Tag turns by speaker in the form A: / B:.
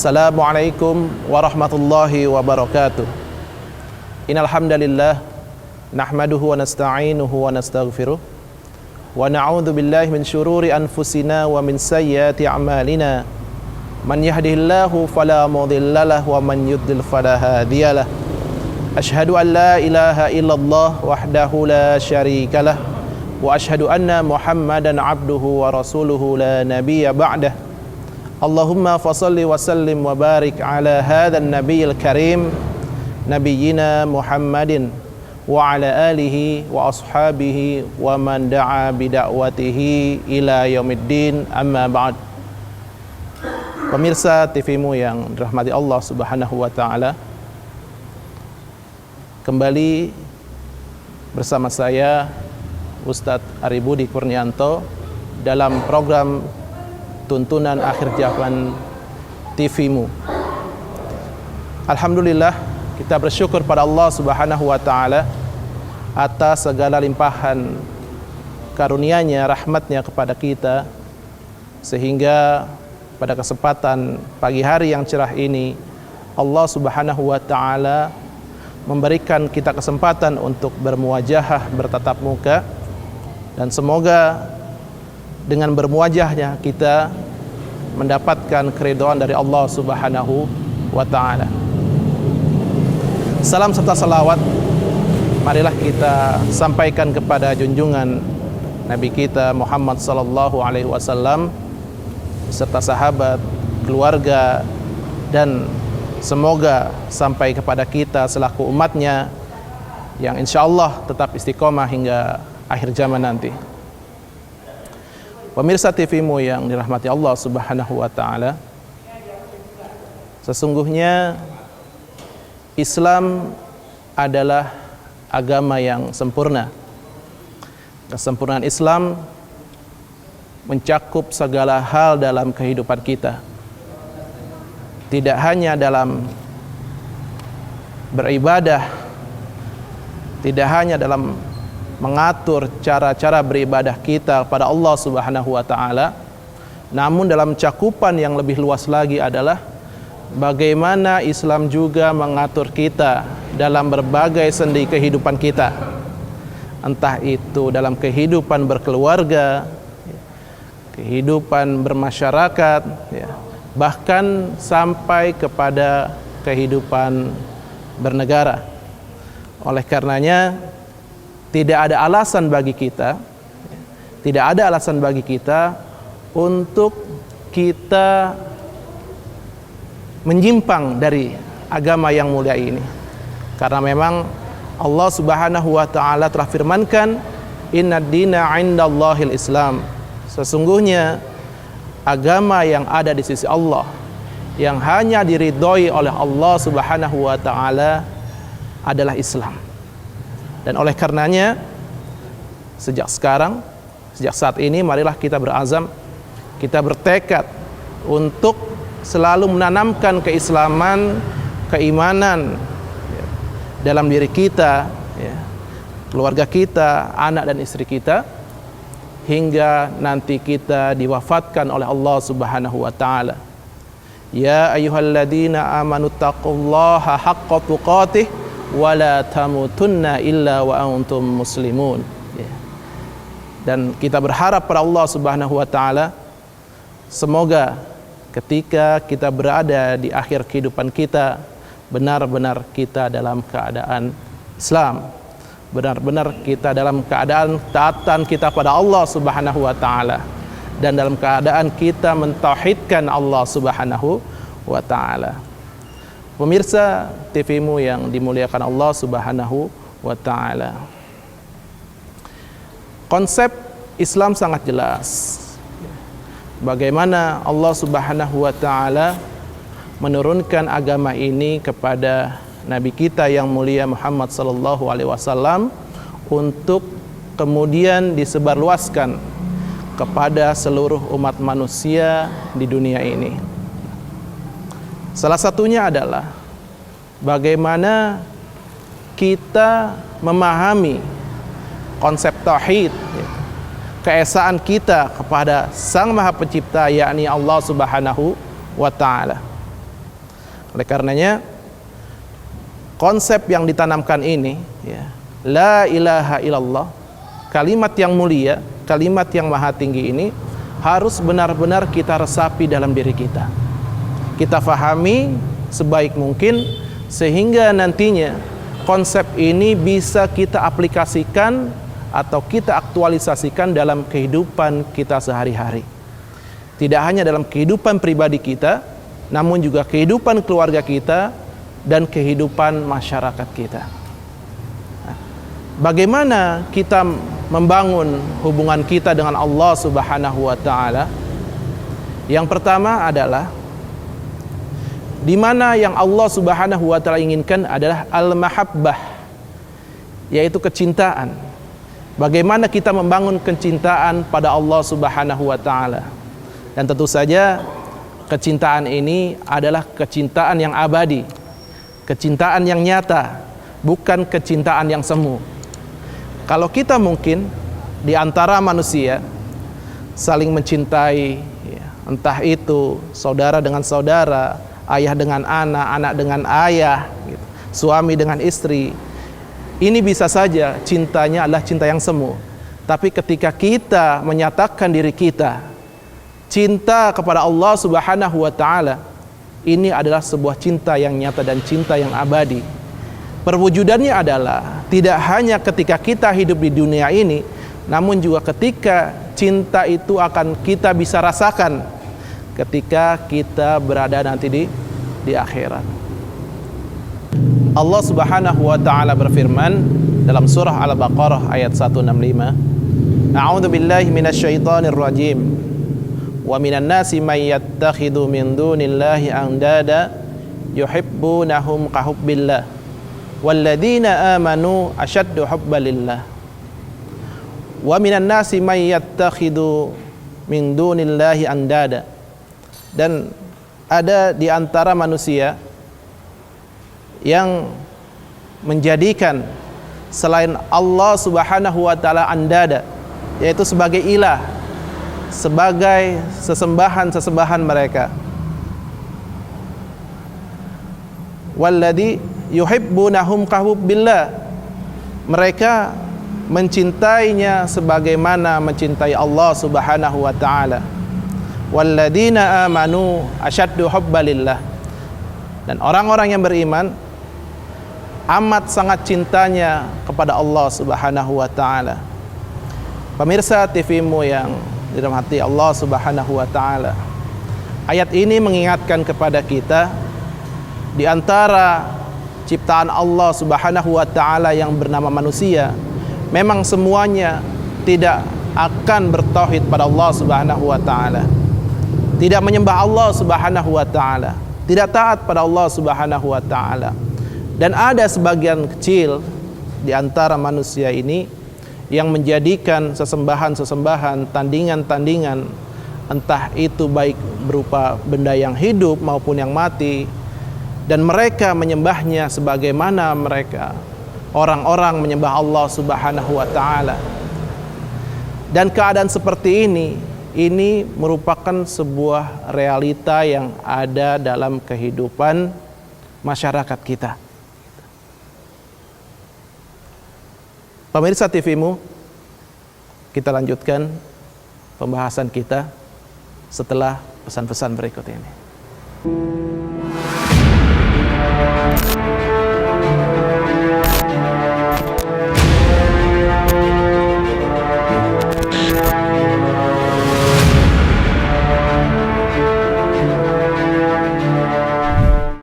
A: Assalamualaikum warahmatullahi wabarakatuh. Innal hamdalillah nahmaduhu wa nasta'inuhu wa nastaghfiruh wa na'udzu billahi min syururi anfusina wa min sayyiati a'malina. Man yahdihillahu fala mudhillalah wa man yudlil fala hadiyalah. Asyhadu an la ilaha illallah wahdahu la syarikalah wa asyhadu anna Muhammadan abduhu wa rasuluhu la nabiyya ba'dah. Allahumma fasalli wa sallim wa barik ala hadzal nabiyil karim nabiyyina Muhammadin wa ala alihi wa ashabihi wa man da'a bida'watihi ila yaumiddin, amma ba'd. Pemirsa TV-mu yang dirahmati Allah Subhanahu wa taala, kembali bersama saya Ustadz Aribudi Kurnianto dalam program Tuntunan Akhir Zaman TV-mu. Alhamdulillah, kita bersyukur pada Allah Subhanahu wa taala atas segala limpahan karunia-Nya, rahmat-Nya kepada kita, sehingga pada kesempatan pagi hari yang cerah ini Allah Subhanahu wa taala memberikan kita kesempatan untuk bermuajahah, bertatap muka, dan semoga dengan bermuajahnya kita mendapatkan keridhaan dari Allah Subhanahu wa taala. Salam serta salawat marilah kita sampaikan kepada junjungan Nabi kita Muhammad sallallahu alaihi wasallam serta sahabat, keluarga, dan semoga sampai kepada kita selaku umatnya yang insyaallah tetap istiqomah hingga akhir zaman nanti. Pemirsa TV-mu yang dirahmati Allah Subhanahu wa taala, sesungguhnya Islam adalah agama yang sempurna. Kesempurnaan Islam mencakup segala hal dalam kehidupan kita. Tidak hanya dalam beribadah, tidak hanya dalam mengatur cara-cara beribadah kita pada Allah Subhanahu wa taala, namun dalam cakupan yang lebih luas lagi adalah bagaimana Islam juga mengatur kita dalam berbagai sendi kehidupan kita. Entah itu dalam kehidupan berkeluarga, kehidupan bermasyarakat, bahkan sampai kepada kehidupan bernegara. Oleh karenanya tidak ada alasan bagi kita, untuk kita menyimpang dari agama yang mulia ini. Karena memang Allah Subhanahu wa taala telah firmankan, "Innad dina 'indallahil Islam." Sesungguhnya agama yang ada di sisi Allah, yang hanya diridhoi oleh Allah Subhanahu wa taala adalah Islam. Dan oleh karenanya sejak saat ini marilah kita berazam, kita bertekad untuk selalu menanamkan keislaman, keimanan dalam diri kita, keluarga kita, anak dan istri kita, hingga nanti kita diwafatkan oleh Allah Subhanahu wa taala. Ya ayyuhalladzina amanu taqullaha haqqa tuqatih wa la tamutunna illa wa antum muslimun. Dan kita berharap pada Allah Subhanahu wa taala, semoga ketika kita berada di akhir kehidupan kita, benar-benar kita dalam keadaan Islam, benar-benar kita dalam keadaan taatan kita pada Allah Subhanahu wa taala, dan dalam keadaan kita mentauhidkan Allah Subhanahu wa taala. Pemirsa TV-mu yang dimuliakan Allah Subhanahu wa taala, konsep Islam sangat jelas. Bagaimana Allah Subhanahu wa taala menurunkan agama ini kepada Nabi kita yang mulia Muhammad sallallahu alaihi wasallam untuk kemudian disebarluaskan kepada seluruh umat manusia di dunia ini. Salah satunya adalah bagaimana kita memahami konsep tauhid, keesaan kita kepada Sang Maha Pencipta, yakni Allah Subhanahu wa taala. Oleh karenanya konsep yang ditanamkan ini, ya, la ilaha illallah, kalimat yang mulia, kalimat yang maha tinggi ini harus benar-benar kita resapi dalam diri kita. Kita fahami sebaik mungkin sehingga nantinya konsep ini bisa kita aplikasikan atau kita aktualisasikan dalam kehidupan kita sehari-hari. Tidak hanya dalam kehidupan pribadi kita, namun juga kehidupan keluarga kita dan kehidupan masyarakat kita. Bagaimana kita membangun hubungan kita dengan Allah Subhanahu wa taala? Yang pertama adalah di mana yang Allah Subhanahu wa taala inginkan adalah al-mahabbah, yaitu kecintaan. Bagaimana kita membangun kecintaan pada Allah Subhanahu wa taala? Dan tentu saja kecintaan ini adalah kecintaan yang abadi, kecintaan yang nyata, bukan kecintaan yang semu. Kalau kita mungkin di antara manusia saling mencintai, ya, entah itu saudara dengan saudara, ayah dengan anak, anak dengan ayah, gitu, suami dengan istri, ini bisa saja cintanya adalah cinta yang semu. Tapi ketika kita menyatakan diri kita cinta kepada Allah Subhanahu wa taala, ini adalah sebuah cinta yang nyata dan cinta yang abadi. Perwujudannya adalah tidak hanya ketika kita hidup di dunia ini, namun juga ketika cinta itu akan kita bisa rasakan ketika kita berada nanti di akhirat. Allah Subhanahu wa taala berfirman dalam surah Al-Baqarah ayat 165, A'udzu billahi minasyaitonir rajim. Wa minan nasi may yattakhidhu min dunillahi andada yuhibbunahum ka hubbillah walladzina amanu ashaddu hubbalillah. Wa minan nasi may yattakhidhu min dunillahi andada. Dan ada di antara manusia yang menjadikan selain Allah Subhanahu wa taala andada, yaitu sebagai ilah, sebagai sesembahan-sesembahan mereka. Walladzi yuhibbunahum ka hubbillah, mereka mencintainya sebagaimana mencintai Allah Subhanahu wa taala. Walladzina amanu asyaddu hubbalillah, dan orang-orang yang beriman amat sangat cintanya kepada Allah Subhanahu wa taala. Pemirsa TV-mu yang dirahmati Allah Subhanahu wa taala, ayat ini mengingatkan kepada kita di antara ciptaan Allah Subhanahu wa taala yang bernama manusia, memang semuanya tidak akan bertauhid pada Allah Subhanahu wa taala, tidak menyembah Allah Subhanahu wa taala, tidak taat pada Allah Subhanahu wa taala. Dan ada sebagian kecil di antara manusia ini yang menjadikan sesembahan-sesembahan, tandingan-tandingan, entah itu baik berupa benda yang hidup maupun yang mati, dan mereka menyembahnya sebagaimana mereka orang-orang menyembah Allah Subhanahu wa taala. Dan keadaan seperti ini merupakan sebuah realita yang ada dalam kehidupan masyarakat kita. Pemirsa TV-mu, kita lanjutkan pembahasan kita setelah pesan-pesan berikut ini.